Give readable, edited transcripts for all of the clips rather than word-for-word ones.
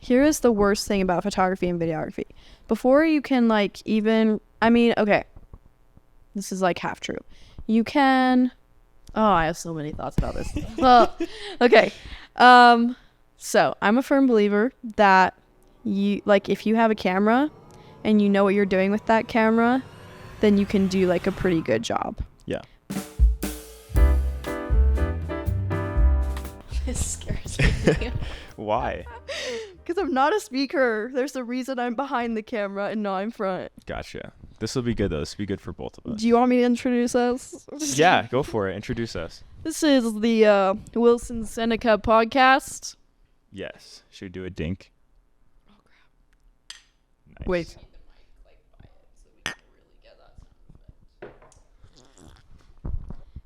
here is the worst thing about photography and videography. Before you can like even, I mean, okay, this is like half true. You can, oh, I have so many thoughts about this. Well, okay. So I'm a firm believer that you, like, if you have a camera and you know what you're doing with that camera, then you can do like a pretty good job. Yeah. This scares me. Why? Because I'm not a speaker. There's a reason I'm behind the camera and not in front. Gotcha. This will be good, though. This will be good for both of us. Do you want me to introduce us? Yeah, go for it. Introduce us. This is the Wilson Seneca podcast. Yes. Should we do a dink? Oh, crap. Nice. Wait.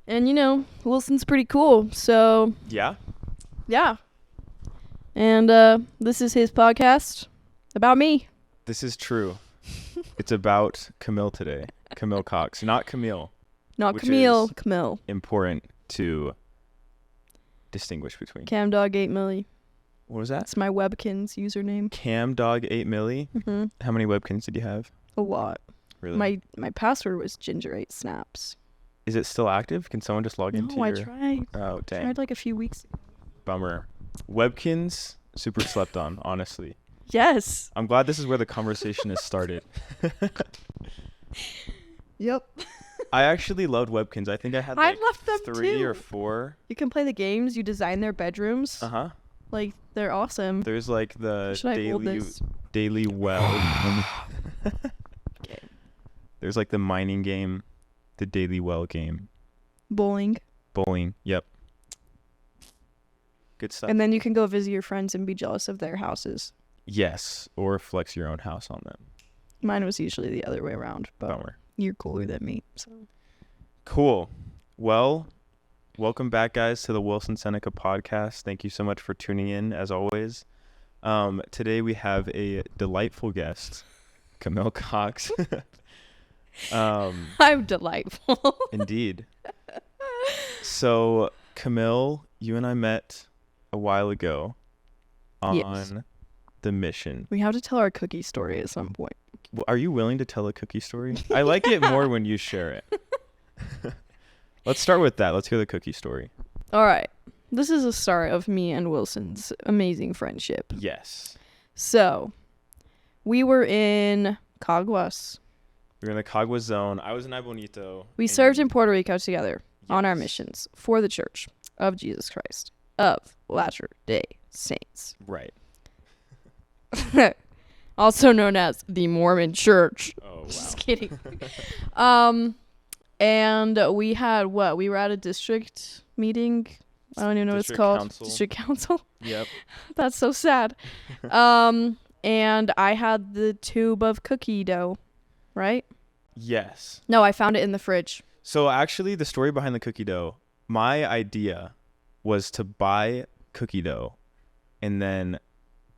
And, you know, Wilson's pretty cool, so... Yeah? Yeah. And this is his podcast about me. This is true. It's about Camille today. Camille Cox. Not Camille. Not which Camille. is Camille. Important to distinguish between. CamDog8milli. What was that? That's my Webkins username. CamDog8milli. Mm-hmm. How many webkins did you have? A lot. Really? My password was Ginger8Snaps. Is it still active? Can someone just log into No, I your... tried. Oh, dang. Tried like a few weeks ago. Bummer. Webkins, super slept on, honestly. Yes. I'm glad this is where the conversation has started. Yep. I actually loved Webkins. I think I had I like loved them 3 too. or 4. You can play the games. You design their bedrooms. Uh-huh. Like, they're awesome. There's like the Should I hold this? daily well. Okay. There's like the mining game, the daily well game. Bowling. Bowling. Yep. Good stuff. And then you can go visit your friends and be jealous of their houses. Yes, or flex your own house on them. Mine was usually the other way around, but Bummer. you're cooler than me. So. Cool. Well, welcome back, guys, to the Wilson Seneca podcast. Thank you so much for tuning in, as always. Today we have a delightful guest, Camille Cox. I'm delightful. Indeed. So, Camille, you and I met a while ago on Yes. the mission. We have to tell our cookie story at some point. Are you willing to tell a cookie story? I like it more when you share it. Let's start with that. Let's hear the cookie story. All right. This is the start of me and Wilson's amazing friendship. Yes. So, we were in Caguas. We were in the Cagua zone. I was in Ay Bonito. We served in Puerto Rico together on our missions for the Church of Jesus Christ of Latter-day Saints. Right. Also known as the Mormon Church. Oh, wow. Just kidding. And we had what? We were at a district meeting. I don't even know what it's District called. council. District council. Yep. That's so sad. And I had the tube of cookie dough, right? Yes. No, I found it in the fridge. So actually, the story behind the cookie dough, my idea was to buy cookie dough and then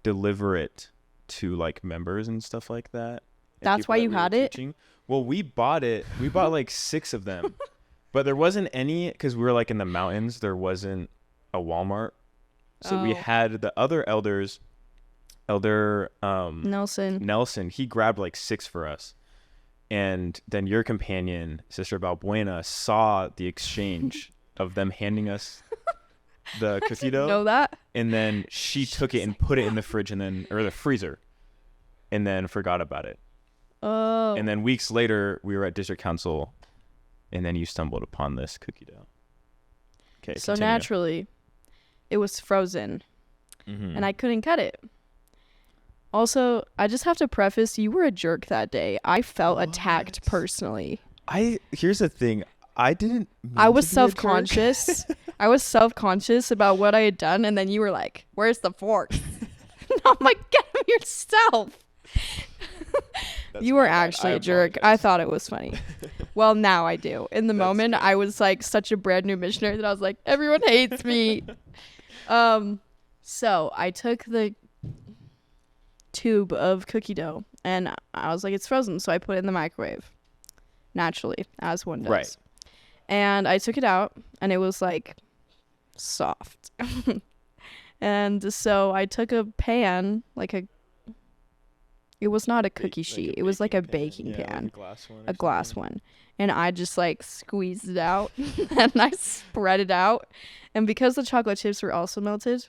deliver it to like members and stuff like that. That's why you had it? Teaching. Well, we bought it. We bought like 6 of them, but there wasn't any because we were like in the mountains. There wasn't a Walmart, so we had the other elders. Elder Nelson. He grabbed like 6 for us, and then your companion, Sister Balbuena, saw the exchange of them handing us the cookie dough. Know that? And then she took it and put it in the fridge or the freezer, and then forgot about it. Oh. And then weeks later, we were at district council, and then you stumbled upon this cookie dough. Okay. So continue. naturally, it was frozen, and I couldn't cut it. Also, I just have to preface, you were a jerk that day. I felt attacked personally. Here's the thing. I didn't. I was self-conscious. I was self-conscious about what I had done, and then you were like, "Where's the fork?" And I'm like, "Get him yourself." You were actually a jerk. I thought it was funny. Well, now I do. In the moment, I was like such a brand new missionary that I was like, everyone hates me. So I took the tube of cookie dough and I was like, it's frozen. So I put it in the microwave. Naturally, as one does. Right. And I took it out and it was like soft. And so I took a pan, it was not a cookie sheet. It was like a baking pan, a glass one. And I just like squeezed it out and I spread it out. And because the chocolate chips were also melted,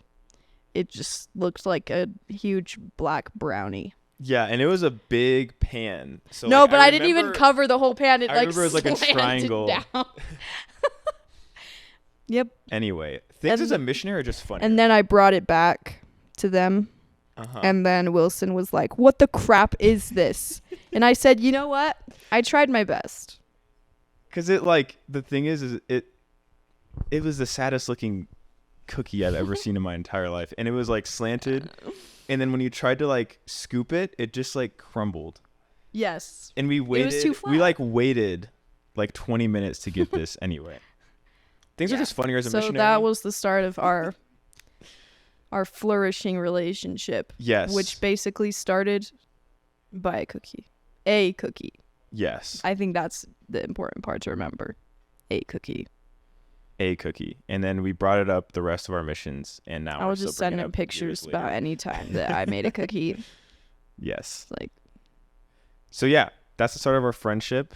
it just looked like a huge black brownie. Yeah, and it was a big pan. So no, but I didn't even cover the whole pan. It I remember it was like a triangle. Down. Yep. Anyway, things as a missionary are just funny. And then I brought it back to them. And then Wilson was like, "What the crap is this?" And I said, "You know what? I tried my best." Because the thing is it was the saddest looking cookie I've ever seen in my entire life. And it was like slanted. And then when you tried to like scoop it, it just like crumbled. Yes. And we waited. It was too flat. We like waited like 20 minutes to get this anyway. Things are just funnier as a missionary. So that was the start of our flourishing relationship. Yes. Which basically started by a cookie. A cookie. Yes. I think that's the important part to remember. A cookie. A cookie. And then we brought it up the rest of our missions, and now I was just sending pictures about any time that I made a cookie. Yes. Like. So yeah, that's the start of our friendship.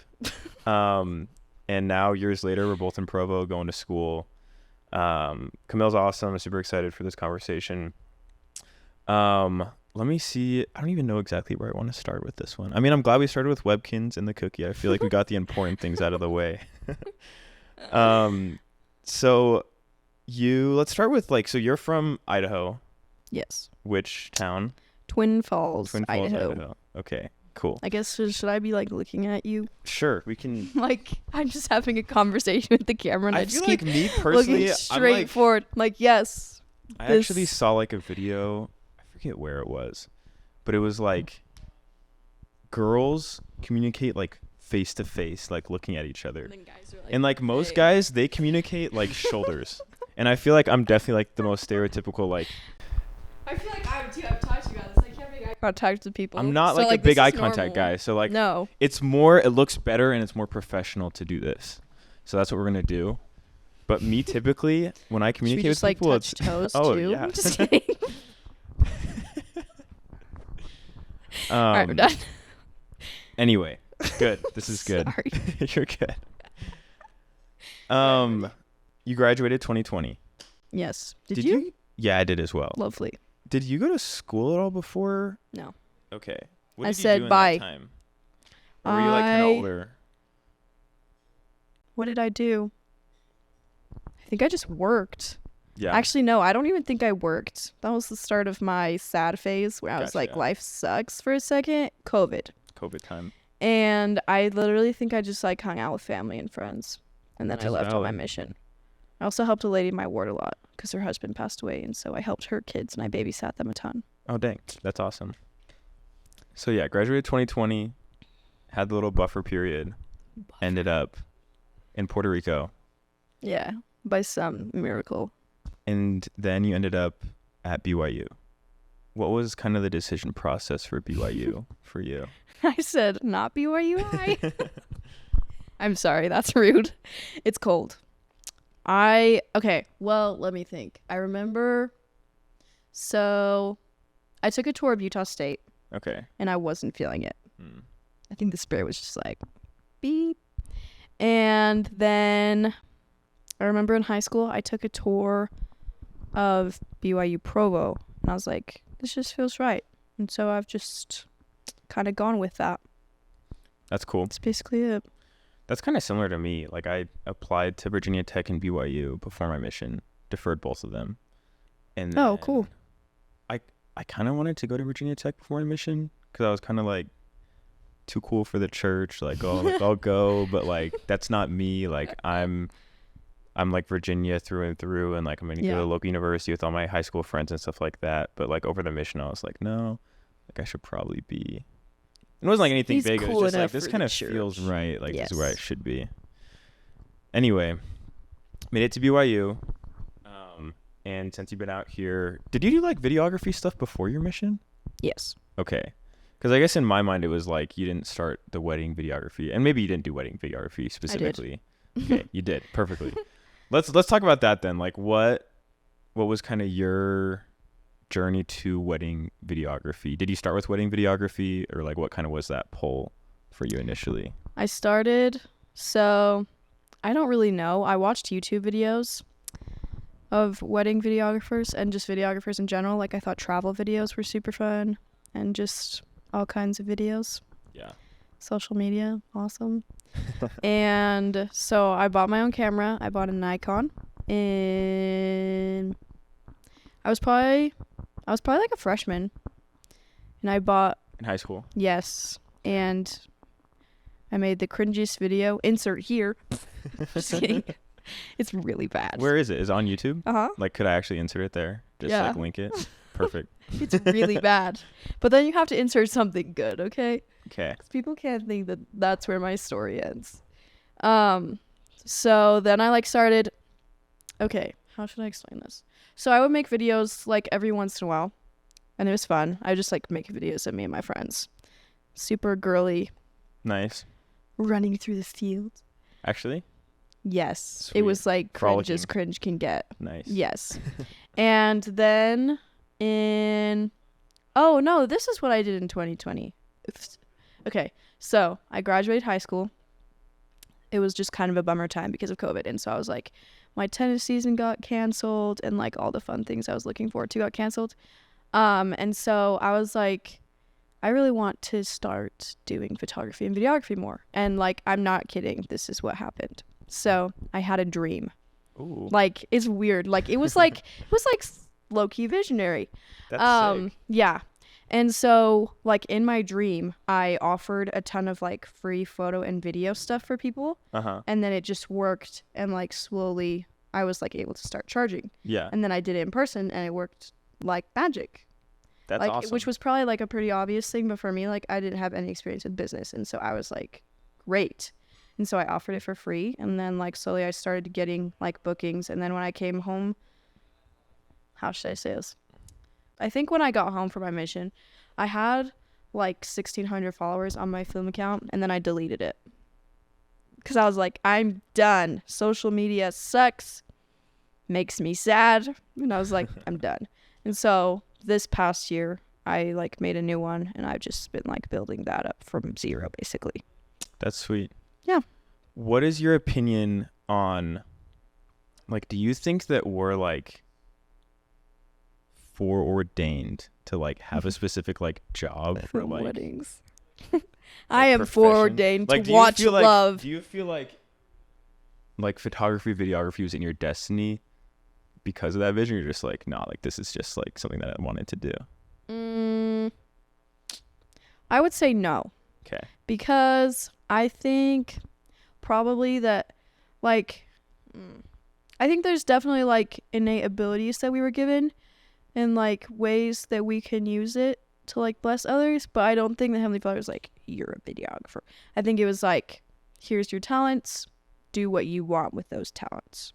And now years later, we're both in Provo going to school. Camille's awesome. I'm super excited for this conversation. Let me see. I don't even know exactly where I want to start with this one. I mean, I'm glad we started with Webkins and the cookie. I feel like we got the important things out of the way. So let's start with so you're from Idaho. Yes. Which town? Twin Falls, Idaho. Okay, cool. I guess, should I be looking at you? Sure, we can. I'm just having a conversation with the camera and I just keep me personally, looking straight forward. Yes. I actually saw a video. I forget where it was, but it was girls communicate face to face, looking at each other. And then guys are and most guys, they communicate shoulders. And I feel like I'm definitely the most stereotypical I feel like I am too. I've talked to you guys. I can't make eye contact with people. I'm not a big eye contact guy. So no. It's more, it looks better and it's more professional to do this. So that's what we're gonna do. But me typically when I communicate with people, touch toes oh too? yeah. Just kidding. All right, we're done. Anyway, good. This is good. Sorry. You're good. You graduated 2020. Yes. Did you? Yeah, I did as well. Lovely. Did you go to school at all before? No. Okay. What I did you said do in bye. That time? Or were you kind of older? What did I do? I think I just worked. Yeah. Actually, no, I don't even think I worked. That was the start of my sad phase where I was life sucks for a second. COVID time. And I literally think I just hung out with family and friends. And then I left on my mission. I also helped a lady in my ward a lot because her husband passed away. And so I helped her kids and I babysat them a ton. Oh, dang. That's awesome. So, yeah, graduated 2020, had the little buffer period, ended up in Puerto Rico. Yeah, by some miracle. And then you ended up at BYU. What was kind of the decision process for BYU for you? I said, not BYU. I'm sorry, that's rude. It's cold. Okay, well, let me think. I remember, so I took a tour of Utah State. Okay. And I wasn't feeling it. I think the spirit was just beep. And then I remember in high school, I took a tour of BYU Provo. And I was like, this just feels right. And so I've just kind of gone with that. That's cool. That's basically it. That's kind of similar to me. I applied to Virginia Tech and BYU before my mission, deferred both of them. And oh, cool. I kind of wanted to go to Virginia Tech before my mission because I was kind of too cool for the church. I'll go, but that's not me. I'm Virginia through and through, and I'm gonna go to a local university with all my high school friends and stuff like that. But over the mission, I was no, I should probably be. It wasn't anything He's big. Cool it was just this kind of feels right. This is where I should be. Anyway, made it to BYU. And since you've been out here, did you do videography stuff before your mission? Yes. Okay. Because I guess in my mind it was you didn't start the wedding videography, and maybe you didn't do wedding videography specifically. I did. Okay, you did perfectly. Let's talk about that then. What was kind of your journey to wedding videography? Did you start with wedding videography, or like what kind of was that pull for you initially? So I don't really know. I watched YouTube videos of wedding videographers and just videographers in general. Like I thought travel videos were super fun and just all kinds of videos. Yeah. Social media, awesome. And so I bought my own camera. I bought a Nikon, and I was probably like a freshman, and I bought In high school? yes, and I made the cringiest video. Insert here. Just kidding. It's really bad. Where is it? Is it on YouTube? Uh-huh. Like, could I actually insert it there? Just Yeah. like link it? Perfect. It's really bad. But then you have to insert something good, okay? Okay. 'Cause people can't think that that's where my story ends. So then I like started, okay, how should I explain this? So I would make videos like every once in a while, and it was fun. I just like make videos of me and my friends. Super girly, Nice. running through the field. Actually? Yes. It Sweet. was like cringe as Frolicking. cringe can get. Nice. Yes. And then oh no, this is what I did in 2020. Okay, so I graduated high school. It was just kind of a bummer time because of COVID. And so I was like, my tennis season got canceled and like all the fun things I was looking forward to got canceled. And so I was like, I really want to start doing photography and videography more. And like, I'm not kidding. This is what happened. So I had a dream. Ooh. Like, it's weird. Like, it was like low-key visionary. That's sick. Yeah. And so, like, in my dream, I offered a ton of, like, free photo and video stuff for people. Uh-huh. And then it just worked. And, like, slowly, I was, like, able to start charging. Yeah. And then I did it in person, and it worked like magic. That's like, awesome. Which was probably, like, a pretty obvious thing. But for me, like, I didn't have any experience with business. And so I was, like, great. And so I offered it for free. And then, like, slowly I started getting, like, bookings. And then when I came home, how should I say this? I think when I got home from my mission, I had like 1,600 followers on my film account, and then I deleted it because I was like, I'm done. Social media sucks, makes me sad, and I was like, I'm done. And so this past year, I like made a new one, and I've just been like building that up from zero, basically. That's sweet. Yeah. What is your opinion on, like, do you think that we're like foreordained to like have a specific like job for like weddings? I am profession? foreordained Like, to watch like, love. do you feel like photography, videography was in your destiny because of that vision? You're just like, nah, like this is just like something that I wanted to do. I would say no. Okay. Because I think probably that, like, I think there's definitely, like, innate abilities that we were given and, like, ways that we can use it to, like, bless others. But I don't think the Heavenly Father was like, you're a videographer. I think it was like, here's your talents. Do what you want with those talents.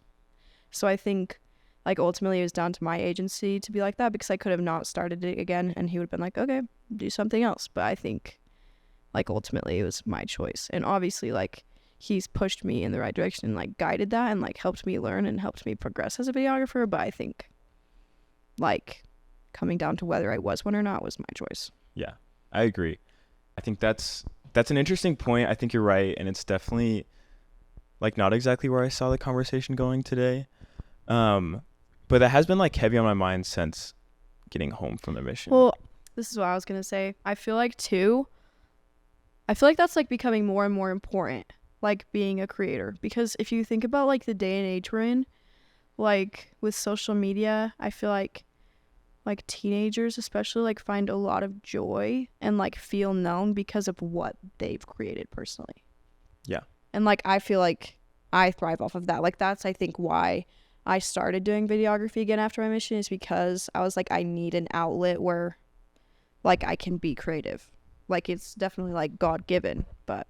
So I think, like, ultimately it was down to my agency to be like that, because I could have not started it again and he would have been like, okay, do something else. But I think, like, ultimately it was my choice. And obviously, like, he's pushed me in the right direction and, like, guided that and, like, helped me learn and helped me progress as a videographer. But I think, like, coming down to whether I was one or not was my choice. Yeah, I agree. I think that's an interesting point. I think you're right. And it's definitely, like, not exactly where I saw the conversation going today. But that has been, like, heavy on my mind since getting home from the mission. Well, this is what I was going to say. I feel like that's, like, becoming more and more important, like, being a creator. Because if you think about, like, the day and age we're in, like, with social media, I feel like teenagers especially, like, find a lot of joy and, like, feel known because of what they've created personally. Yeah. And, like, I feel like I thrive off of that. Like, that's, I think, why I started doing videography again after my mission, is because I was like, I need an outlet where, like, I can be creative. Like, it's definitely, like, God-given, but.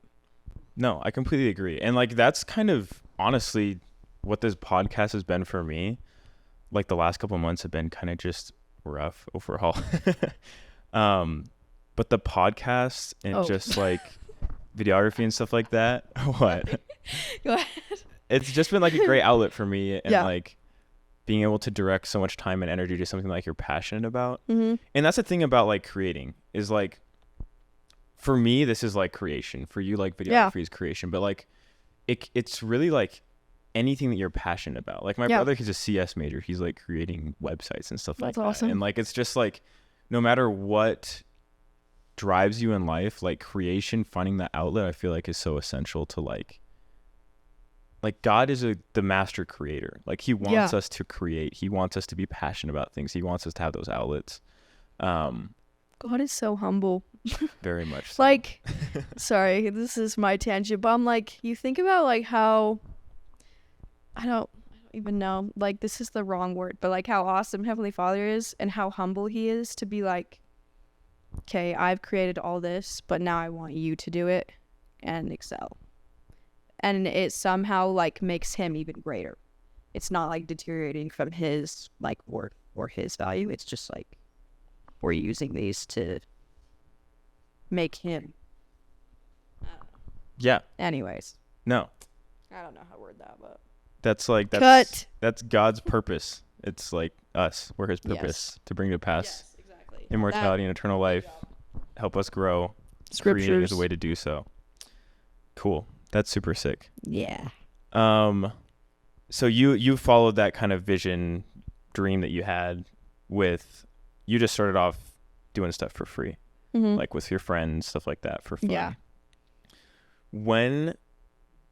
No, I completely agree. And, like, that's kind of honestly what this podcast has been for me. Like, the last couple of months have been kind of just rough overall. But the podcast and just, like, videography and stuff like that. What? Go ahead. It's just been, like, a great outlet for me. And, Yeah. like, being able to direct so much time and energy to something like you're passionate about. Mm-hmm. And that's the thing about like creating is like, for me, this is like creation. For you, like videography is creation. But like, it's really like anything that you're passionate about. Like my brother, he's a CS major. He's like creating websites and stuff like that. That's awesome. And like, it's just like, no matter what drives you in life, like creation, finding that outlet, I feel like is so essential to like God is the master creator. Like he wants us to create. He wants us to be passionate about things. He wants us to have those outlets. God is so humble. Very much so. Like, sorry, this is my tangent, but I'm like, you think about like how, I don't even know, like this is the wrong word, but like how awesome Heavenly Father is and how humble he is to be like, okay, I've created all this, but now I want you to do it and excel. And it somehow like makes him even greater. It's not like deteriorating from his like worth or his value. It's just like we're using these to make him. Yeah. Anyways. No. I don't know how to word that, but that's God's purpose. It's like us. We're his purpose to bring to pass immortality and eternal life. Help us grow. Scriptures. Creating is a way to do so. Cool. That's super sick. Yeah. So you followed that kind of vision, dream that you had with, you just started off doing stuff for free, like with your friends, stuff like that for fun. Yeah. When,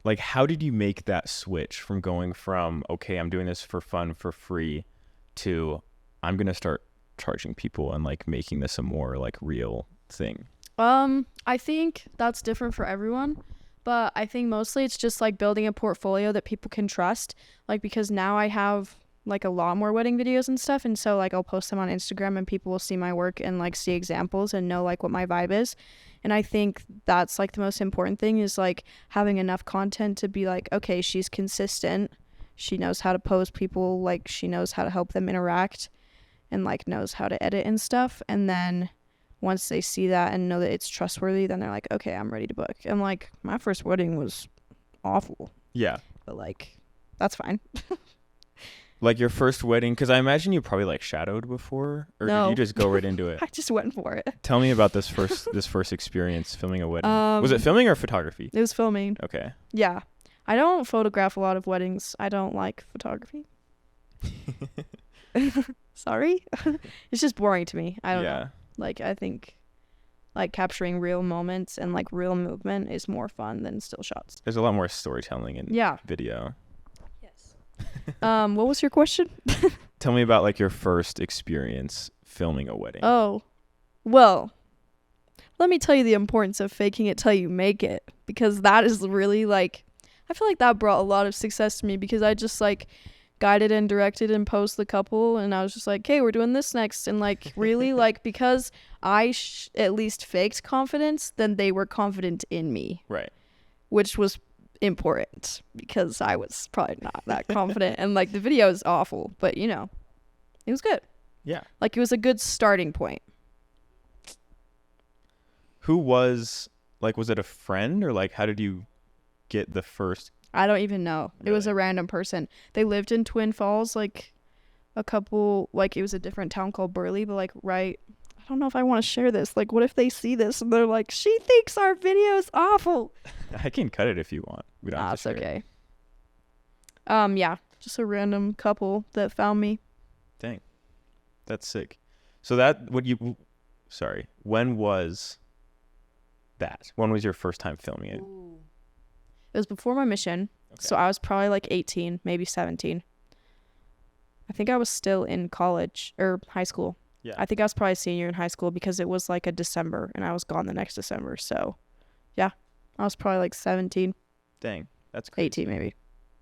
like, how did you make that switch from going from, okay, I'm doing this for fun, for free, to I'm going to start charging people and like making this a more like real thing? I think that's different for everyone. But I think mostly it's just like building a portfolio that people can trust. Like, because now I have like a lot more wedding videos and stuff. And so like I'll post them on Instagram and people will see my work and like see examples and know like what my vibe is. And I think that's like the most important thing is like having enough content to be like, okay, she's consistent. She knows how to post people. Like she knows how to help them interact and like knows how to edit and stuff. And then once they see that and know that it's trustworthy, then they're like, okay, I'm ready to book. And like my first wedding was awful. Yeah. But like, that's fine. Like your first wedding, because I imagine you probably like shadowed before, or did you just go right into it? I just went for it. Tell me about this first experience filming a wedding. Was it filming or photography? It was filming. Okay. Yeah. I don't photograph a lot of weddings. I don't like photography. Sorry. It's just boring to me. I don't know. Like, I think, like, capturing real moments and, like, real movement is more fun than still shots. There's a lot more storytelling in video. Yes. What was your question? Tell me about, like, your first experience filming a wedding. Oh, well, let me tell you the importance of faking it till you make it. Because that is really, like, I feel like that brought a lot of success to me because I just, like, guided and directed and posed the couple and I was just like, hey, we're doing this next, and like really like because I at least faked confidence, then they were confident in me, right? Which was important because I was probably not that confident and like the video is awful, but you know, it was good. Yeah, like it was a good starting point. Who was it a friend or like how did you get the first? I don't even know. Really? It was a random person. They lived in Twin Falls, like a couple, like it was a different town called Burley, but like I don't know if I want to share this. Like what if they see this and they're like, she thinks our video is awful. I can cut it if you want. We don't have to share okay. Yeah, just a random couple that found me. Dang. That's sick. So when was that? When was your first time filming it? Ooh. It was before my mission, so I was probably like 18, maybe 17. I think I was still in college or high school. Yeah. I think I was probably a senior in high school because it was like a December and I was gone the next December. So, yeah, I was probably like 17. Dang, that's crazy. 18 maybe.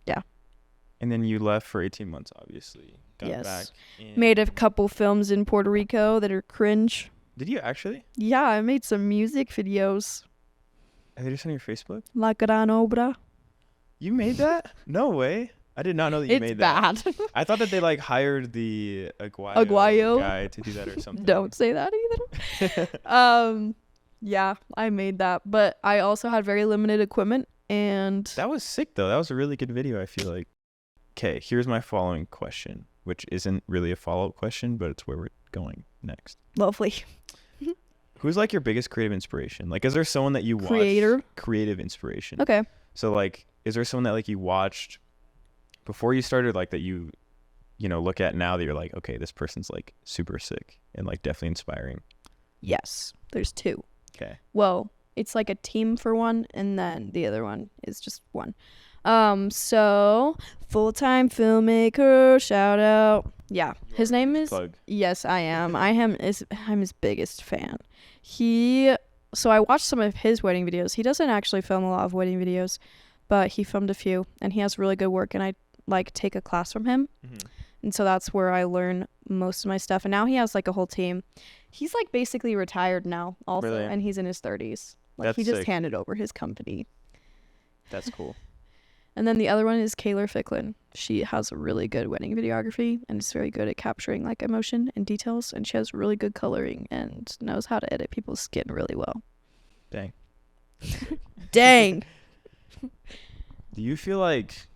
Yeah. And then you left for 18 months, obviously. Got back. Made a couple films in Puerto Rico that are cringe. Did you actually? Yeah, I made some music videos. Are they just on your Facebook? La Gran Obra. You made that? No way. I did not know that you made that. It's bad. I thought that they like hired the Aguayo guy to do that or something. Don't say that either. Yeah, I made that, but I also had very limited equipment and that was sick though. That was a really good video, I feel like. Okay, here's my following question. which isn't really a follow-up question, but it's where we're going next. Lovely. Who's like your biggest creative inspiration? Like, is there someone that you watch? Creative inspiration. Okay. So like, is there someone that like you watched before you started, like that you look at now that you're like, okay, this person's like super sick and like definitely inspiring? Yes, there's two. Okay. Well, it's like a team for one, and then the other one is just one. So full-time filmmaker, shout out. Yeah, his name is. Plug. Yes, I am. I'm his biggest fan. So I watched some of his wedding videos. He doesn't actually film a lot of wedding videos, but he filmed a few, and he has really good work. And I like take a class from him, and so that's where I learn most of my stuff. And now he has like a whole team. He's like basically retired now, also, Really? and he's in his 30s. Like That's he just sick. handed over his company. That's cool. And then the other one is Kayla Ficklin. She has a really good wedding videography and is very good at capturing like emotion and details. And she has really good coloring and knows how to edit people's skin really well. Dang. Dang. Do you feel like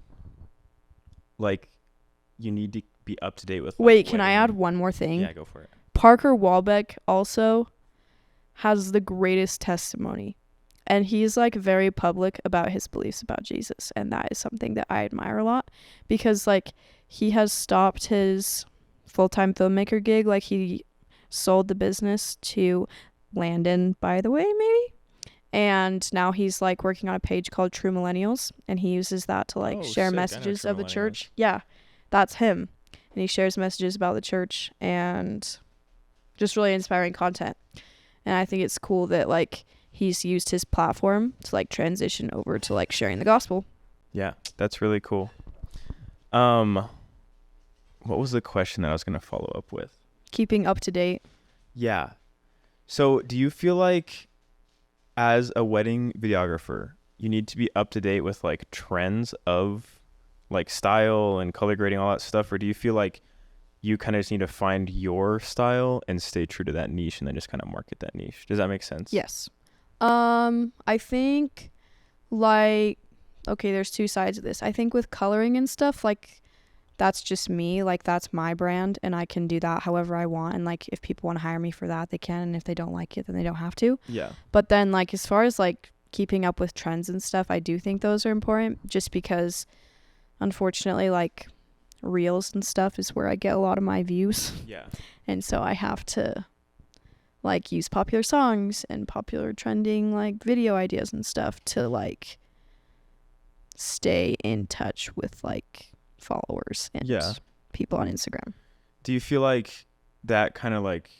you need to be up to date with? Like, Wait, can I add wedding? one more thing? Yeah, go for it. Parker Walbeck also has the greatest testimony. And he's like very public about his beliefs about Jesus. And that is something that I admire a lot, because like he has stopped his full-time filmmaker gig. Like he sold the business to Landon, by the way, maybe. And now he's like working on a page called True Millennials. And he uses that to like share sick. I know messages True of the Millennials. church. Yeah, that's him. And he shares messages about the church and just really inspiring content. And I think it's cool that like he's used his platform to like transition over to like sharing the gospel. Yeah, that's really cool. What was the question that I was going to follow up with? Keeping up to date. Yeah. So do you feel like as a wedding videographer, you need to be up to date with like trends of like style and color grading, all that stuff? Or do you feel like you kind of just need to find your style and stay true to that niche and then just kind of market that niche? Does that make sense? Yes. I think like, okay, there's two sides of this. I think with coloring and stuff, like that's just me, like that's my brand and I can do that however I want. And like if people want to hire me for that, they can. And if they don't like it, then they don't have to. Yeah. But then like as far as like keeping up with trends and stuff, I do think those are important, just because unfortunately like reels and stuff is where I get a lot of my views. Yeah. And so I have to like use popular songs and popular trending like video ideas and stuff to like stay in touch with like followers and people on Instagram. Do you feel like that kind of like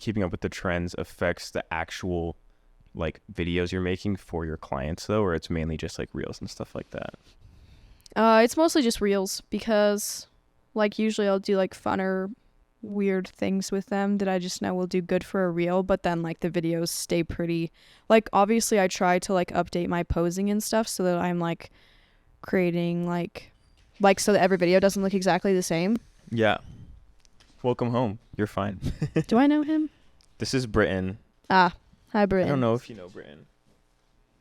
keeping up with the trends affects the actual like videos you're making for your clients though, or it's mainly just like reels and stuff like that? It's mostly just reels, because like usually I'll do like funner weird things with them that I just know will do good for a reel, but then like the videos stay pretty, like obviously I try to like update my posing and stuff so that I'm like creating like so that every video doesn't look exactly the same. Yeah. Welcome home. You're fine. Do I know him? This is Britton. Hi Britton. I don't know if you know Britton.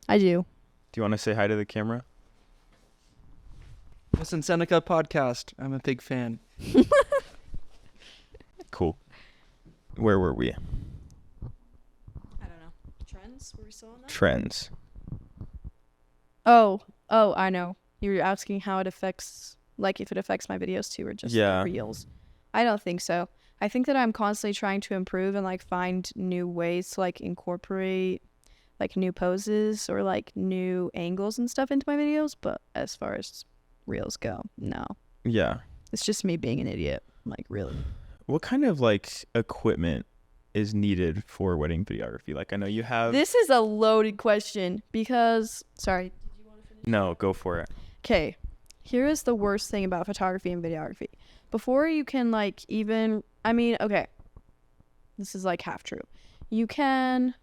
I do. Do you want to say hi to the camera? Listen, Seneca podcast. I'm a big fan. Cool. Where were we? I don't know. Trends? Were we still on that? Trends. Oh, I know. You were asking how it affects, like if it affects my videos too, or just the reels. I don't think so. I think that I'm constantly trying to improve and like find new ways to like incorporate like new poses or like new angles and stuff into my videos. But as far as reels go, no. Yeah. It's just me being an idiot. Like, really. What kind of like equipment is needed for wedding videography? Like I know you have. This is a loaded question because, sorry. Did you want to finish? No, go for it. Okay. Here is the worst thing about photography and videography. Before you can like even, I mean, okay. This is like half true. You can,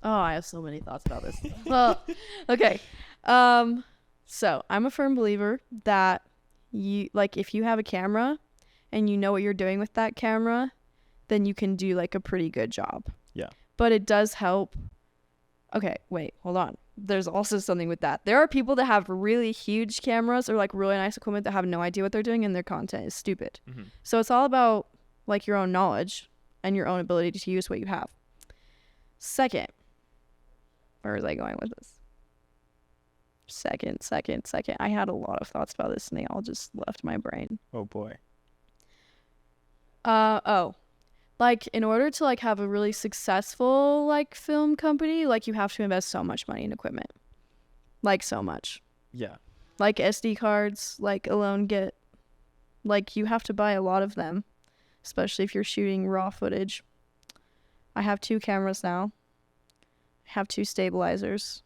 I have so many thoughts about this. Well, okay. So I'm a firm believer that you, like if you have a camera and you know what you're doing with that camera, then you can do like a pretty good job. Yeah. But it does help. Okay, wait, hold on. there's also something with that. There are people that have really huge cameras or like really nice equipment that have no idea what they're doing and their content is stupid. So it's all about like your own knowledge and your own ability to use what you have. Second, where was I going with this? Second. I had a lot of thoughts about this and they all just left my brain. Oh boy. Like in order to like have a really successful like film company, like you have to invest so much money in equipment. Like so much. Yeah. Like SD cards, like alone get, like you have to buy a lot of them, especially if you're shooting raw footage. I have 2 cameras now. I have 2 stabilizers,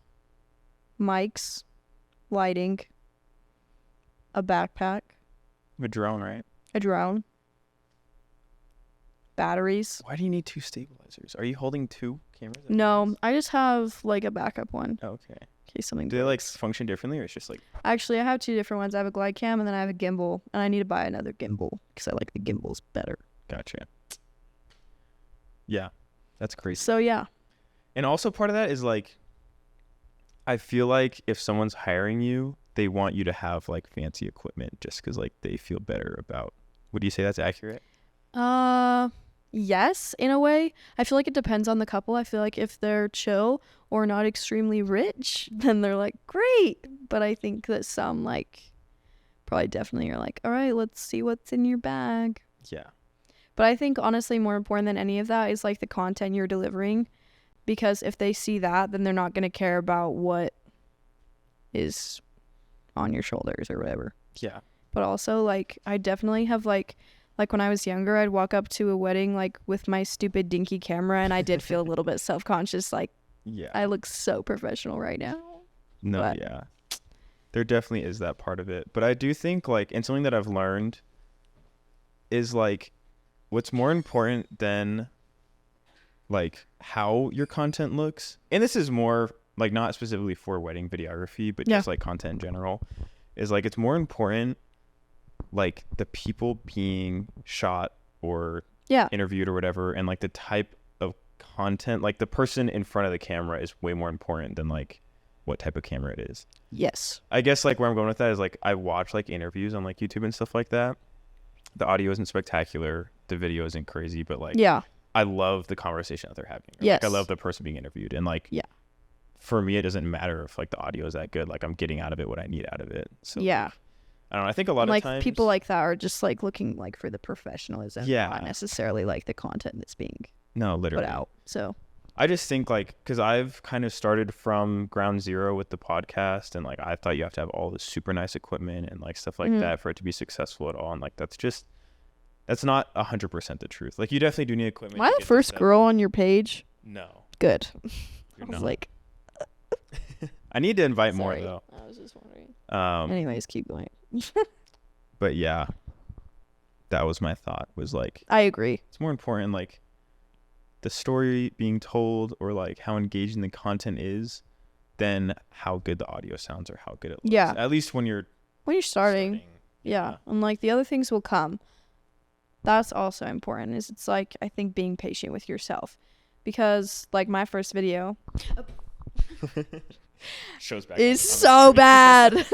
mics, lighting, a backpack, A drone, right? a drone, batteries. Why do you need 2 stabilizers? Are you holding 2 cameras? at No, once? I just have like a backup one Okay. in case something Do they like breaks. function differently, or it's just like? Actually, I have 2 different ones. I have a glide cam and then I have a gimbal, and I need to buy another gimbal because I like the gimbals better. Gotcha. Yeah, that's crazy. So yeah. And also part of that is like, I feel like if someone's hiring you, they want you to have like fancy equipment just because like they feel better about. Would you say that's accurate? Yes, in a way. I feel like it depends on the couple. I feel like if they're chill or not extremely rich, then they're like, great. But I think that some like probably definitely are like, all right, let's see what's in your bag. Yeah. But I think honestly more important than any of that is like the content you're delivering, because if they see that, then they're not going to care about what is on your shoulders or whatever. Yeah. But also like I definitely have like when I was younger, I'd walk up to a wedding like with my stupid dinky camera and I did feel a little bit self-conscious, like Yeah. I look so professional right now. No, but- yeah. There definitely is that part of it. But I do think like, and something that I've learned is like, what's more important than like how your content looks, and this is more like not specifically for wedding videography, but just like content in general, is like it's more important like the people being shot or interviewed or whatever, and like the type of content, like the person in front of the camera is way more important than like what type of camera it is. Yes. I guess like where I'm going with that is like I watch like interviews on like YouTube and stuff like that. The audio isn't spectacular, the video isn't crazy, but like I love the conversation that they're having. Yes. Like I love the person being interviewed, and like for me it doesn't matter if like the audio is that good. Like I'm getting out of it what I need out of it. So like, I don't know. I think a lot of times people like that are just like looking like for the professionalism, not Yeah. necessarily like the content that's being no, literally. put out. So I just think like, because I've kind of started from ground zero with the podcast, and like I thought you have to have all this super nice equipment and like stuff like that for it to be successul at all, and like that's not 100% the truth. Like you definitely do need equipment. am I to the get first this girl on your page? No, Good. you're I was not. like, I need to invite sorry. more though. I was just wondering. Anyways, keep going. But yeah, that was my thought. Was like I agree. it's more important like the story being told or like how engaging the content is than how good the audio sounds or how good it looks. Yeah. At least when you're starting. Yeah. And like the other things will come. That's also important. Is it's like I think being patient with yourself, because like my first video Shows back is on the so screen. bad.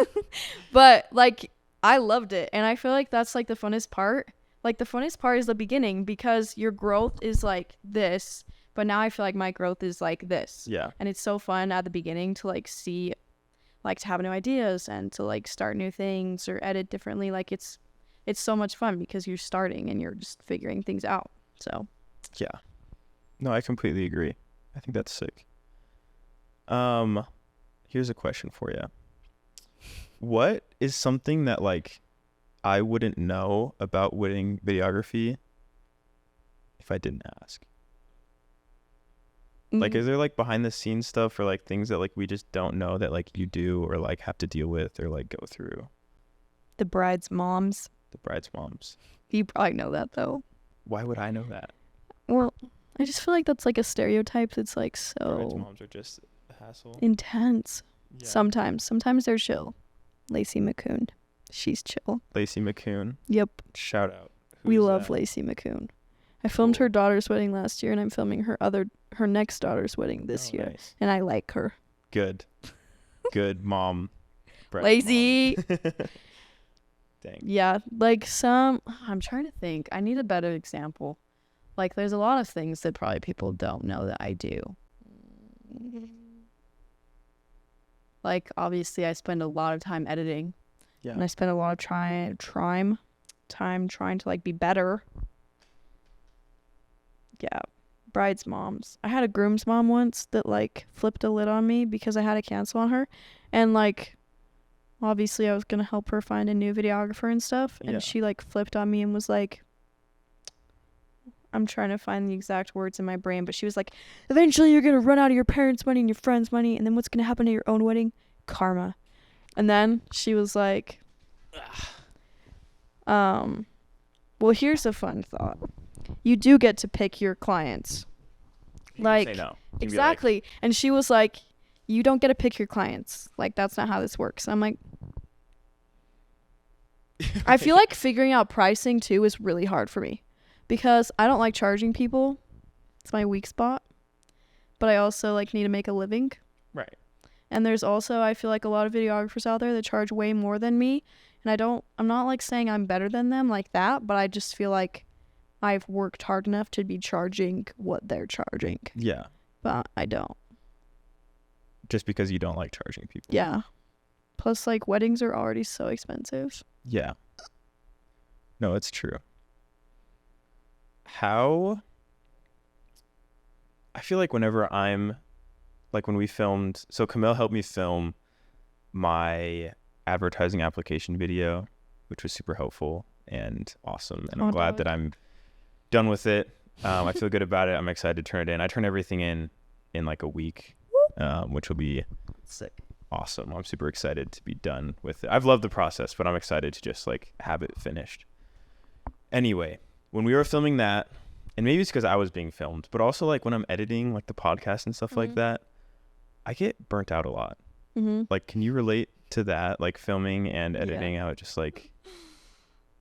But like I loved it, and I feel like that's like the funnest part. Like the funnest part is the beginning, because your growth is like this, but now I feel like my growth is like this. Yeah. And it's so fun at the beginning to like see, like to have new ideas and to like start new things or edit differently. Like it's so much fun because you're starting and you're just figuring things out. So Yeah. No, I completely agree. I think that's sick. Here's a question for you. What is something that like I wouldn't know about wedding videography if I didn't ask? Like, is there like behind the scenes stuff or like things that like we just don't know that like you do or like have to deal with or like go through? the bride's moms. The bride's moms. You probably know that though. Why would I know that? Well, I just feel like that's like a stereotype that's like Bride's so moms are just a hassle. intense. Yeah. Sometimes they're chill. Lacey McCoon, she's chill. Lacey McCoon. Yep, Shout out. we Who's love that? Lacey McCoon. I filmed Cool. her daughter's wedding last year, and I'm filming her next daughter's wedding this Oh, year, nice. and I like her. Good mom. Lazy. Mom. Dang. Yeah, like I'm trying to think. I need a better example. Like, there's a lot of things that probably people don't know that I do. Like, obviously, I spend a lot of time editing. Yeah. And I spend a lot of time trying to, like, be better. Yeah. Bride's moms. I had a groom's mom once that, like, flipped a lid on me because I had to cancel on her. And, like, obviously, I was going to help her find a new videographer and stuff. And she, like, flipped on me and was like, I'm trying to find the exact words in my brain, but she was like, eventually you're going to run out of your parents' money and your friends' money. And then what's going to happen at your own wedding? Karma. And then she was like, well, here's a fun thought. You do get to pick your clients. Like, say no. Exactly. And she was like, you don't get to pick your clients. Like, that's not how this works. I'm like, I feel like figuring out pricing too is really hard for me because I don't like charging people. It's my weak spot. But I also like need to make a living. Right. And there's also, I feel like, a lot of videographers out there that charge way more than me. And I'm not like saying I'm better than them like that, but I just feel like I've worked hard enough to be charging what they're charging. Yeah. But I don't. Just because you don't like charging people. Yeah. Plus, like, weddings are already so expensive. Yeah. No, it's true. I feel like whenever when we filmed, so Camille helped me film my advertising application video, which was super helpful and awesome. And I'm glad that I'm done with it. I feel good about it. I'm excited to turn it in. I turn everything in like a week, which will be Sick. awesome. I'm super excited to be done with it. I've loved the process, but I'm excited to just like have it finished. Anyway, when we were filming that, and maybe it's because I was being filmed, but also like when I'm editing like the podcast and stuff like that, I get burnt out a lot. Like, can you relate to that? Like filming and editing out, just like.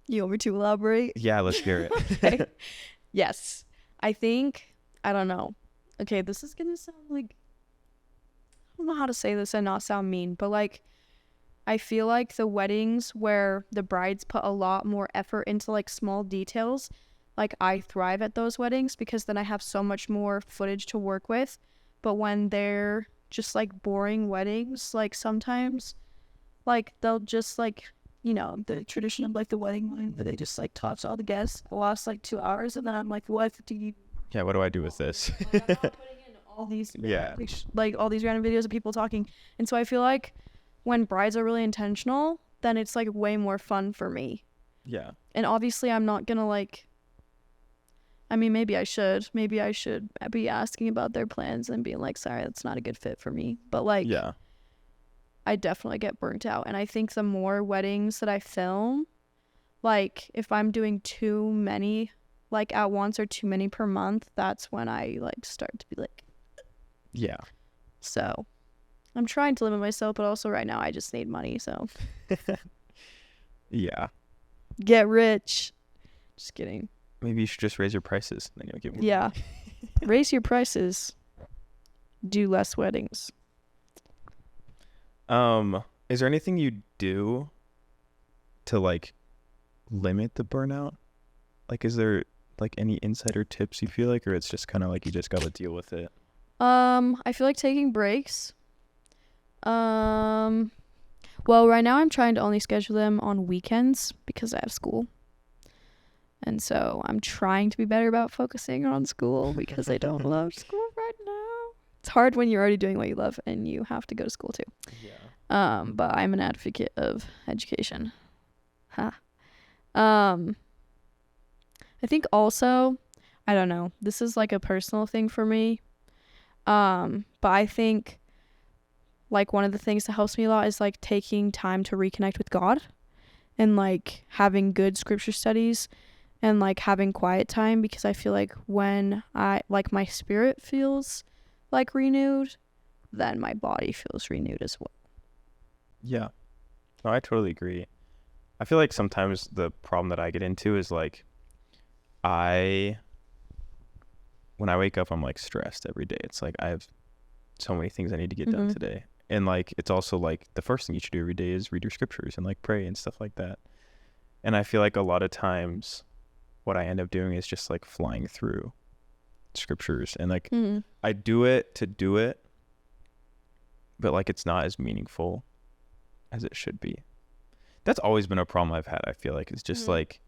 You want me to elaborate? Yeah, let's hear it. Okay. Yes. I don't know. Okay, this is going to sound like, I don't know how to say this and not sound mean, but like, I feel like the weddings where the brides put a lot more effort into like small details, like I thrive at those weddings because then I have so much more footage to work with. But when they're just like boring weddings, like sometimes like they'll just like, you know, the tradition of like the wedding line where they just like toss all the guests the last like 2 hours, and then I'm like, what do you? Yeah, what do I do with this? Like, I'm not putting in all these like all these random videos of people talking, and so I feel like when brides are really intentional, then it's like way more fun for me. Yeah. And obviously, I'm not gonna like. I mean, maybe I should be asking about their plans and being like, sorry, that's not a good fit for me. But like, yeah. I definitely get burnt out. And I think the more weddings that I film, like if I'm doing too many like at once or too many per month, that's when I like start to be like, yeah. So I'm trying to limit myself, but also right now I just need money. So yeah. Get rich. Just kidding. Maybe you should just raise your prices. Then you'll get more. Yeah. Raise your prices. Do less weddings. Is there anything you do to like limit the burnout? Like, is there like any insider tips you feel like, or it's just kind of like you just got to deal with it? I feel like taking breaks. Well, right now I'm trying to only schedule them on weekends because I have school. And so I'm trying to be better about focusing on school because I don't love school right now. It's hard when you're already doing what you love and you have to go to school too. Yeah. But I'm an advocate of education. I think also, I don't know, this is like a personal thing for me. But I think like one of the things that helps me a lot is like taking time to reconnect with God and like having good scripture studies and like having quiet time, because I feel like when I like my spirit feels like renewed, then my body feels renewed as well. Yeah. No, I totally agree. I feel like sometimes the problem that I get into is like when I wake up, I'm like stressed every day. It's like I have so many things I need to get done today. And like, it's also like the first thing you should do every day is read your scriptures and like pray and stuff like that. And I feel like a lot of times what I end up doing is just like flying through scriptures and like I do it to do it, but like it's not as meaningful as it should be. That's always been a problem I've had. I feel like it's just like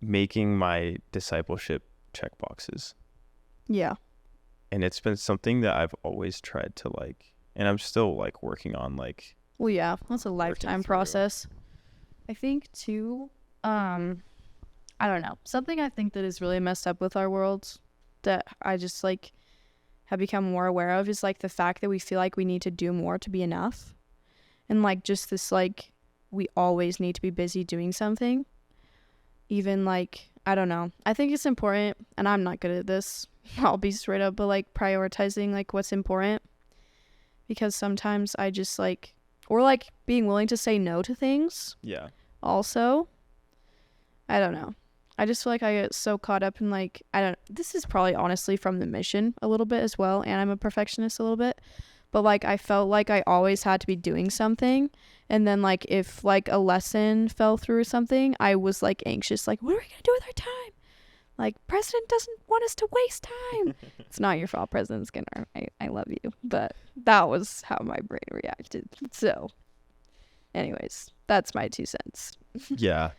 making my discipleship check boxes. Yeah. And it's been something that I've always tried to like, and I'm still like working on like. Well, yeah, that's a lifetime process. I think too, I don't know. Something I think that is really messed up with our world that I just like have become more aware of is like the fact that we feel like we need to do more to be enough. And like just this like we always need to be busy doing something. Even like, I don't know. I think it's important, and I'm not good at this. I'll be straight up, but like prioritizing like what's important. Because sometimes I just like, or like being willing to say no to things. Yeah. Also, I don't know. I just feel like I get so caught up in like, this is probably honestly from the mission a little bit as well. And I'm a perfectionist a little bit. But like, I felt like I always had to be doing something. And then like, if like a lesson fell through or something, I was like anxious, like, what are we going to do with our time? Like, President doesn't want us to waste time. It's not your fault, President Skinner. I love you. But that was how my brain reacted. So anyways, that's my 2 cents. Yeah.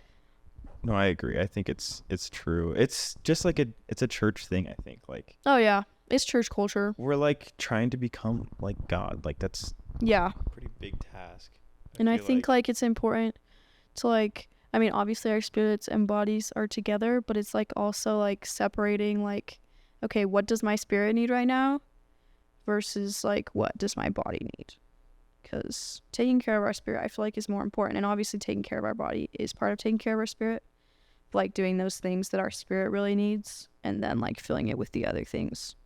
No, I agree. I think it's true. It's just like it's a church thing, I think. Like, oh yeah, it's church culture. We're like trying to become like God. Like that's a pretty big task. And I think like it's important to like, I mean, obviously our spirits and bodies are together, but it's like also like separating like, okay, what does my spirit need right now versus like what does my body need? Because taking care of our spirit, I feel like, is more important. And obviously taking care of our body is part of taking care of our spirit. Like doing those things that our spirit really needs and then like filling it with the other things.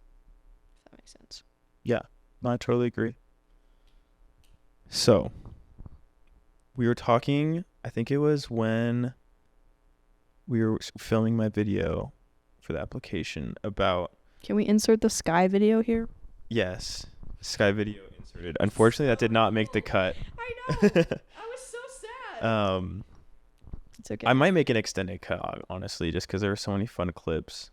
If that makes sense. Yeah, no, I totally agree. So we were talking, I think it was when we were filming my video for the application about. Can we insert the sky video here? Yes, sky video inserted. Unfortunately, that did not make the cut. I know. I was so sad. It's okay. I might make an extended cut, honestly, just because there were so many fun clips.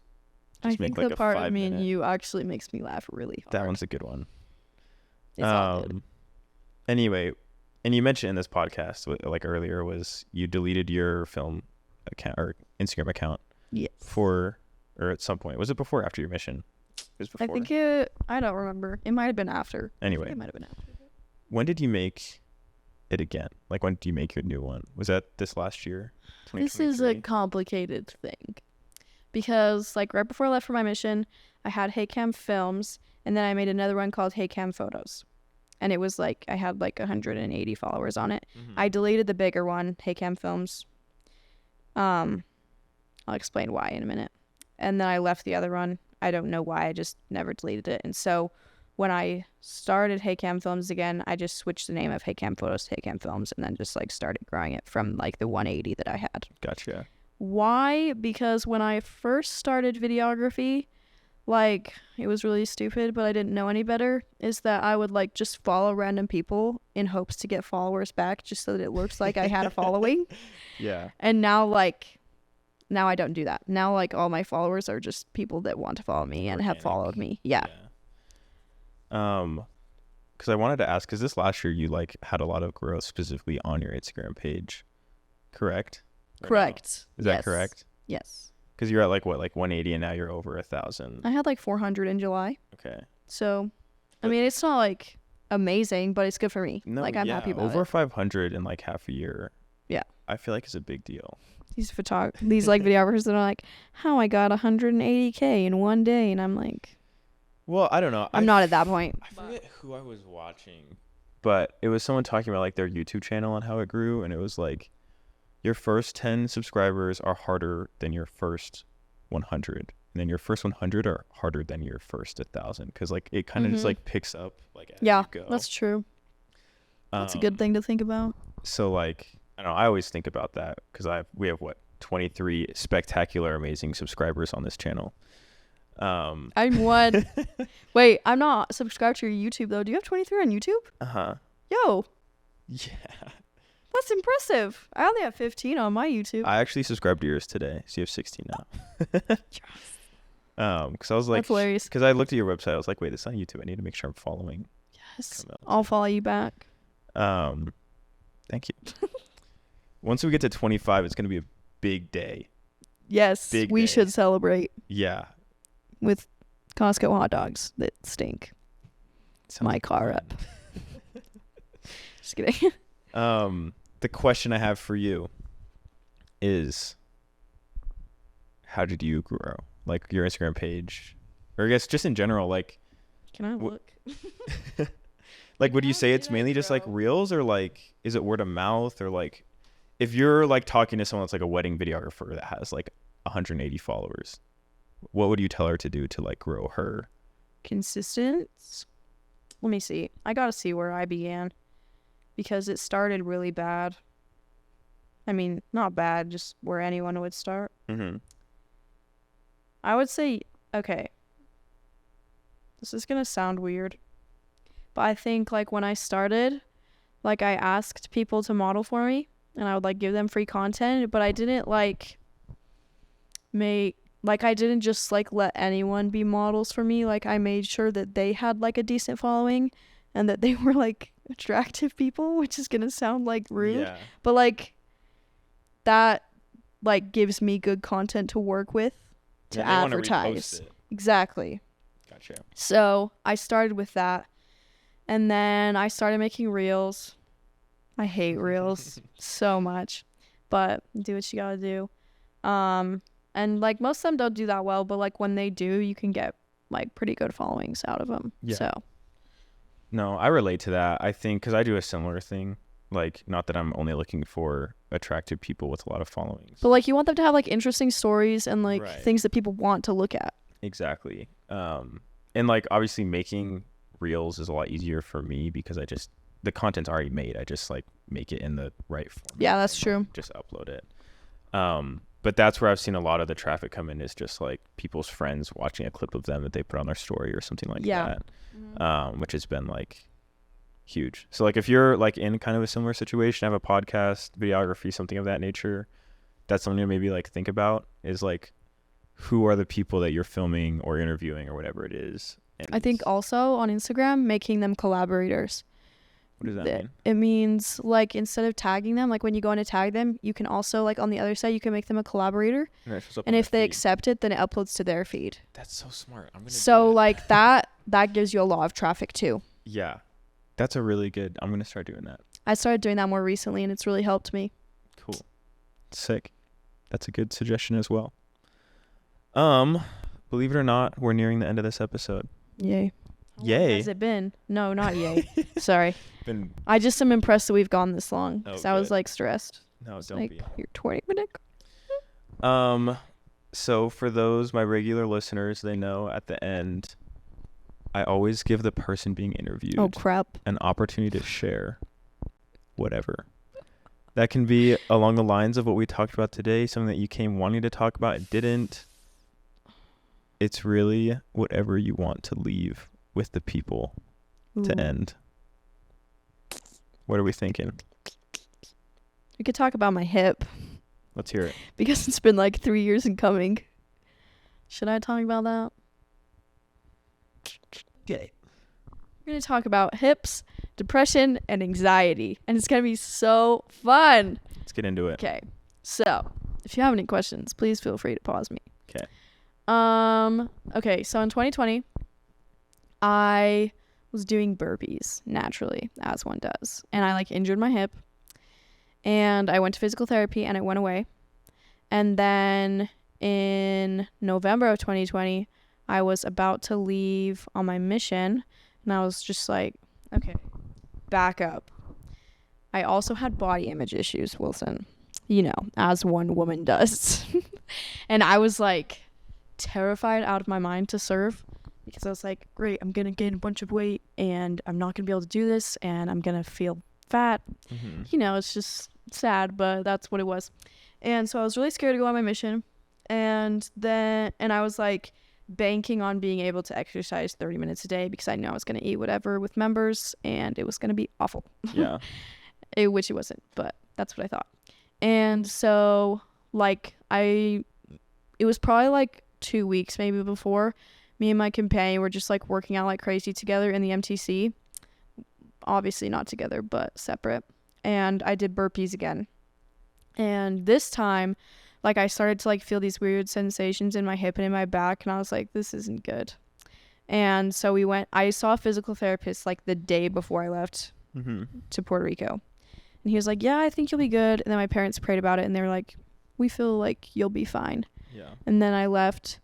I think like the part of me and you actually makes me laugh really hard. That one's a good one. It's all good. Anyway, and you mentioned in this podcast, like earlier, was you deleted your film account or Instagram account. Yes. Or at some point. Was it before or after your mission? It was before. I think I don't remember. It might have been after. Anyway. It might have been after. When did you make it again? Like, when did you make your new one? Was that this last year? This is a complicated thing. Because, like, right before I left for my mission, I had HeyCamFilms, and then I made another one called HeyCamPhotos. And it was, like, I had, like, 180 followers on it. Mm-hmm. I deleted the bigger one, HeyCamFilms. I'll explain why in a minute. And then I left the other one. I don't know why. I just never deleted it. And so when I started HeyCamFilms again, I just switched the name of HeyCamPhotos to HeyCamFilms and then just, like, started growing it from, like, the 180 that I had. Gotcha. Why? Because when I first started videography, like, it was really stupid, but I didn't know any better, is that I would, like, just follow random people in hopes to get followers back just so that it looks like I had a following. Yeah. And now I don't do that. Now, like, all my followers are just people that want to follow me and have followed me. Yeah. Because I wanted to ask, because this last year you, like, had a lot of growth specifically on your Instagram page, correct? Correct. Is that correct? Yes. Because you're at like what, like 180, and now you're over 1,000. I had like 400 in July. Okay. So, I mean, it's not like amazing, but it's good for me. No, like I'm happy about over it. 500 in like half a year. Yeah. I feel like it's a big deal. These like videographers that are like, how I got 180K in one day, and I'm like, well, I don't know. I'm not at that point. I forget who I was watching, but it was someone talking about like their YouTube channel and how it grew, and it was like, your first 10 subscribers are harder than your first 100. And then your first 100 are harder than your first 1,000. Because, like, it kind of just, like, picks up, like, as you go. That's true. That's a good thing to think about. So, like, I don't know. I always think about that. Because we have, 23 spectacular, amazing subscribers on this channel. I'm one. Wait, I'm not subscribed to your YouTube though. Do you have 23 on YouTube? Uh-huh. Yo, Yeah. that's impressive. I only have 15 on my YouTube. I actually subscribed to yours today, so you have 16 now. Because I was like, That's hilarious. because I looked at your website, I was like, wait, it's on YouTube. I need to make sure I'm following. Yes, Camille. I'll follow you back. Thank you. Once we get to 25, it's gonna be a big day. Yes, Big we day. should celebrate Yeah. with Costco hot dogs that stink. Sounds My like car fun. up. Just kidding. The question I have for you is, how did you grow? Like your Instagram page, or I guess just in general, like, Can I look? like, would you How say did it's I mainly just like grow? reels, or like, is it word of mouth, or like, if you're like talking to someone that's like a wedding videographer that has like 180 followers, what would you tell her to do to like grow her? Consistent. Let me see. I gotta see where I began because it started really bad. I mean, not bad, just where anyone would start. Mm-hmm. I would say, okay, this is gonna sound weird, but I think like when I started, like I asked people to model for me and I would like give them free content, but I didn't like I didn't just like let anyone be models for me. Like I made sure that they had like a decent following and that they were like attractive people, which is gonna sound like rude, Yeah. but like that like gives me good content to work with to Yeah, they wanna advertise. repost it. Exactly. Gotcha. So I started with that. And then I started making reels. I hate reels so much. But do what you gotta do. And like most of them don't do that well, but like when they do, you can get like pretty good followings out of them. Yeah. So No, I relate to that. I think because I do a similar thing. Like, not that I'm only looking for attractive people with a lot of followings. but like you want them to have like interesting stories and like Right. things that people want to look at. Exactly. And like obviously making reels is a lot easier for me because the content's already made. I just like make it in the right format. Yeah, that's and, true. like, just upload it. But that's where I've seen a lot of the traffic come in is just like people's friends watching a clip of them that they put on their story or something like Yeah. that. Which has been like huge. So like if you're like in kind of a similar situation, have a podcast, videography, something of that nature, that's something to maybe like think about is like, who are the people that you're filming or interviewing or whatever it is. And I think also on Instagram, making them collaborators. what does that Th- mean? It means like instead of tagging them, like when you go in to tag them, you can also like on the other side, you can make them a collaborator. And it shows up And on if their they feed. accept it, then it uploads to their feed. That's so smart. I'm gonna do So that. like that gives you a lot of traffic too. Yeah, that's a really good. I'm gonna start doing that. I started doing that more recently and it's really helped me. Cool. Sick. That's a good suggestion as well. Believe it or not, we're nearing the end of this episode. Yay. How long Yay. has it been? No, not yay. Sorry. Been I just am impressed that we've gone this long because Oh, I was good. like stressed. no, It's don't like be. you're 20 minutes. So for those my regular listeners, they know at the end, I always give the person being interviewed Oh crap. an opportunity to share whatever. That can be along the lines of what we talked about today, something that you came wanting to talk about and didn't. It's really whatever you want to leave with the people to Ooh. end. What are we thinking? We could talk about my hip Let's hear it. because it's been like 3 years in coming. Should I talk about that? Okay. We're going to talk about hips, depression, and anxiety. And it's going to be so fun. Let's get into it. Okay. So, if you have any questions, please feel free to pause me. 'Kay. Okay, so in 2020, I was doing burpees naturally, as one does. And I like injured my hip. And I went to physical therapy and it went away. And then in November of 2020, I was about to leave on my mission. And I was just like, okay, back up. I also had body image issues, Wilson. You know, as one woman does. And I was like terrified out of my mind to serve because I was like, great, I'm going to gain a bunch of weight and I'm not going to be able to do this and I'm going to feel fat. Mm-hmm. You know, it's just sad, but that's what it was. And so I was really scared to go on my mission. And I was like banking on being able to exercise 30 minutes a day because I knew I was going to eat whatever with members and it was going to be awful. Yeah. Which it wasn't, but that's what I thought. And so like it was probably like 2 weeks maybe before me and my companion were just like working out like crazy together in the MTC. Obviously not together, but separate. And I did burpees again. And this time, like, I started to like feel these weird sensations in my hip and in my back, and I was like, this isn't good. And so I saw a physical therapist like the day before I left to Puerto Rico. And he was like, yeah, I think you'll be good. And then my parents prayed about it and they were like, we feel like you'll be fine. Yeah. And then I left.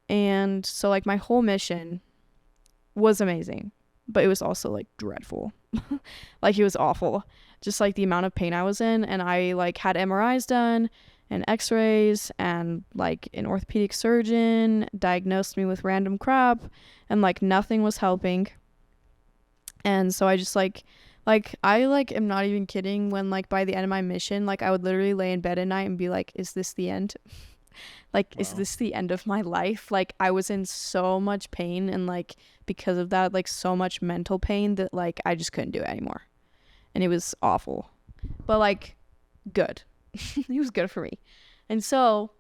And so like my whole mission was amazing, but it was also like dreadful. Like it was awful. Just like the amount of pain I was in. And I like had MRIs done and x-rays, and like an orthopedic surgeon diagnosed me with random crap, and like nothing was helping. And so I just like I like am not even kidding when like by the end of my mission, like I would literally lay in bed at night and be like, is this the end? Like, wow. Is this the end of my life? Like I was in so much pain, and like because of that, like so much mental pain that like I just couldn't do it anymore. And it was awful, but like good. It was good for me. And so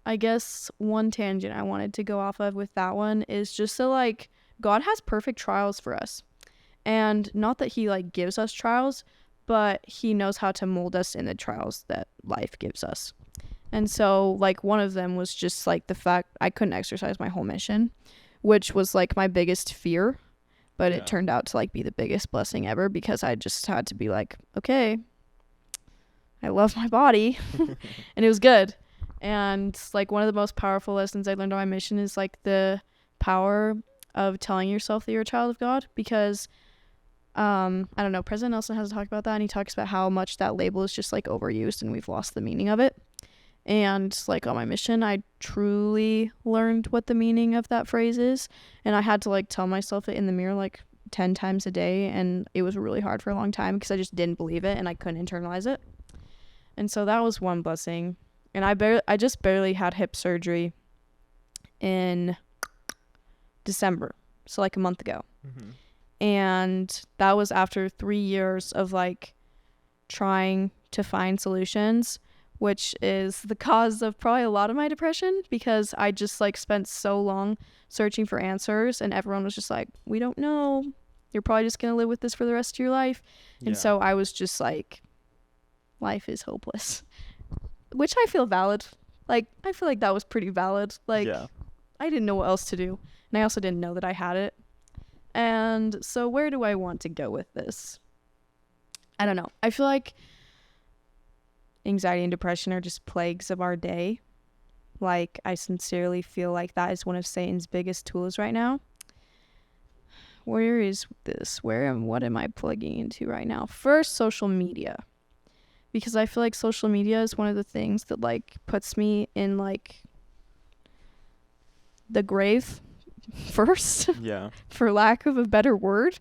I guess one tangent I wanted to go off of with that one is just so like God has perfect trials for us. And not that he like gives us trials, but he knows how to mold us in the trials that life gives us. And so like one of them was just like the fact I couldn't exercise my whole mission, which was like my biggest fear, but it turned out to like be the biggest blessing ever, because I just had to be like, okay, I love my body. And it was good. And like one of the most powerful lessons I learned on my mission is like the power of telling yourself that you're a child of God, because I don't know, President Nelson has talked about that, and he talks about how much that label is just like overused and we've lost the meaning of it. And like on my mission, I truly learned what the meaning of that phrase is, and I had to like tell myself it in the mirror like 10 times a day, and it was really hard for a long time because I just didn't believe it and I couldn't internalize it. And so that was one blessing. And I just barely had hip surgery in December, so like a month ago. And that was after 3 years of like trying to find solutions, which is the cause of probably a lot of my depression, because I just like spent so long searching for answers, and everyone was just like, we don't know, you're probably just gonna live with this for the rest of your life. And so I was just like, life is hopeless, which I feel valid. Like I feel like that was pretty valid. Like I didn't know what else to do, and I also didn't know that I had it. And so where do I want to go with this? I don't know. I feel like anxiety and depression are just plagues of our day. Like I sincerely feel like that is one of Satan's biggest tools right now. Where is this? What am I plugging into right now? First, social media. Because I feel like social media is one of the things that like puts me in like the grave first. Yeah. For lack of a better word.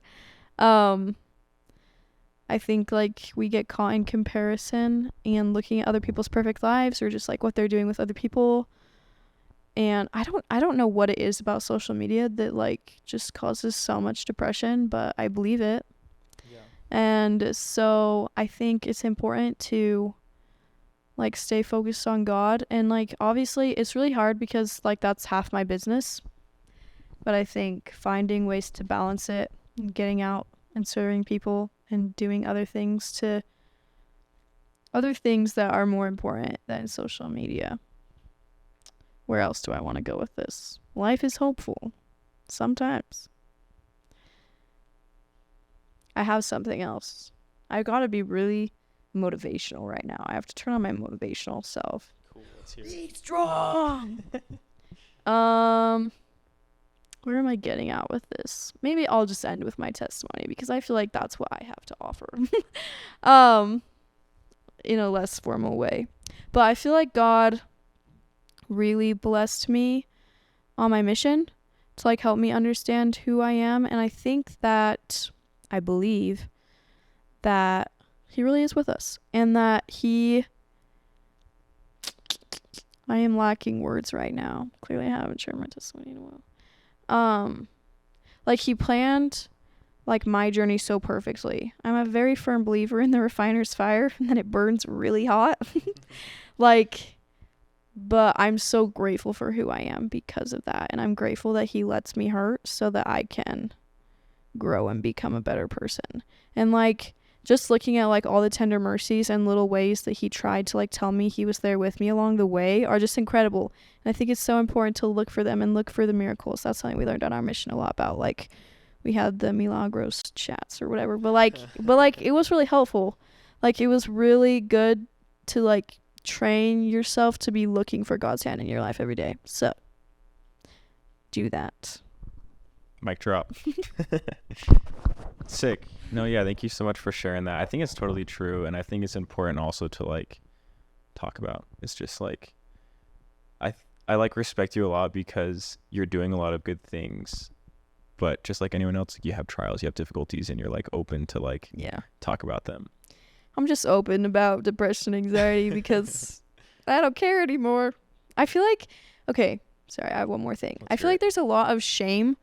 I think like we get caught in comparison and looking at other people's perfect lives, or just like what they're doing with other people. And I don't know what it is about social media that like just causes so much depression, but I believe it. And so I think it's important to like stay focused on God. And like obviously it's really hard because like that's half my business, but I think finding ways to balance it and getting out and serving people and doing other things that are more important than social media. Where else do I want to go with this? Life is hopeful sometimes. I have something else. I gotta be really motivational right now. I have to turn on my motivational self. Cool, let's hear it. Be strong. Where am I getting at with this? Maybe I'll just end with my testimony, because I feel like that's what I have to offer. In a less formal way. But I feel like God really blessed me on my mission to like help me understand who I am, and I believe that he really is with us, and that I am lacking words right now. Clearly I haven't shared my testimony in a while. Like he planned like my journey so perfectly. I'm a very firm believer in the refiner's fire and that it burns really hot. Like, but I'm so grateful for who I am because of that. And I'm grateful that he lets me hurt so that I can grow and become a better person. And like, just looking at like all the tender mercies and little ways that he tried to like tell me he was there with me along the way are just incredible. And I think it's so important to look for them and look for the miracles. That's something we learned on our mission a lot about. Like, we had the Milagros chats or whatever, but like it was really helpful. Like, it was really good to like train yourself to be looking for God's hand in your life every day. So do that. Mic drop. Sick. No, yeah, thank you so much for sharing that. I think it's totally true, and I think it's important also to like talk about. It's just like I like respect you a lot because you're doing a lot of good things, but just like anyone else, you have trials, you have difficulties, and you're like open to like talk about them. I'm just open about depression and anxiety because I don't care anymore. I feel like, okay, sorry, I have one more thing. I feel like there's a lot of shame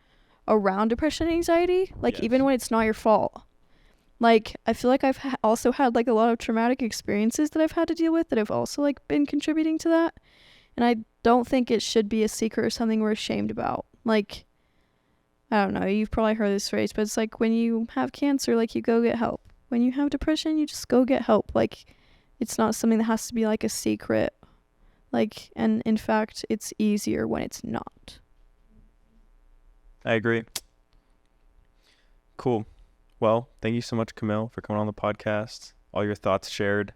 around depression and anxiety, like even when it's not your fault. Like, I feel like I've also had like a lot of traumatic experiences that I've had to deal with that have also like been contributing to that. And I don't think it should be a secret or something we're ashamed about. Like, I don't know, you've probably heard this phrase, but it's like when you have cancer, like you go get help. When you have depression, you just go get help. Like, it's not something that has to be like a secret. Like, and in fact, it's easier when it's not. I agree. Cool. Well, thank you so much, Camille, for coming on the podcast. All your thoughts shared.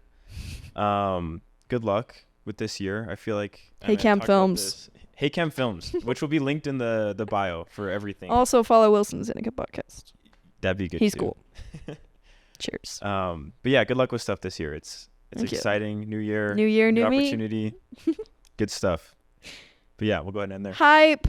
Good luck with this year. I feel like HeyCamFilms. HeyCamFilms, which will be linked in the bio for everything. Also follow Wilson's Zeneca podcast. That'd be good. He's too. cool. Cheers. But yeah, good luck with stuff this year. It's Thank exciting. New year, new opportunity. Good stuff. But yeah, we'll go ahead and end there. Hype.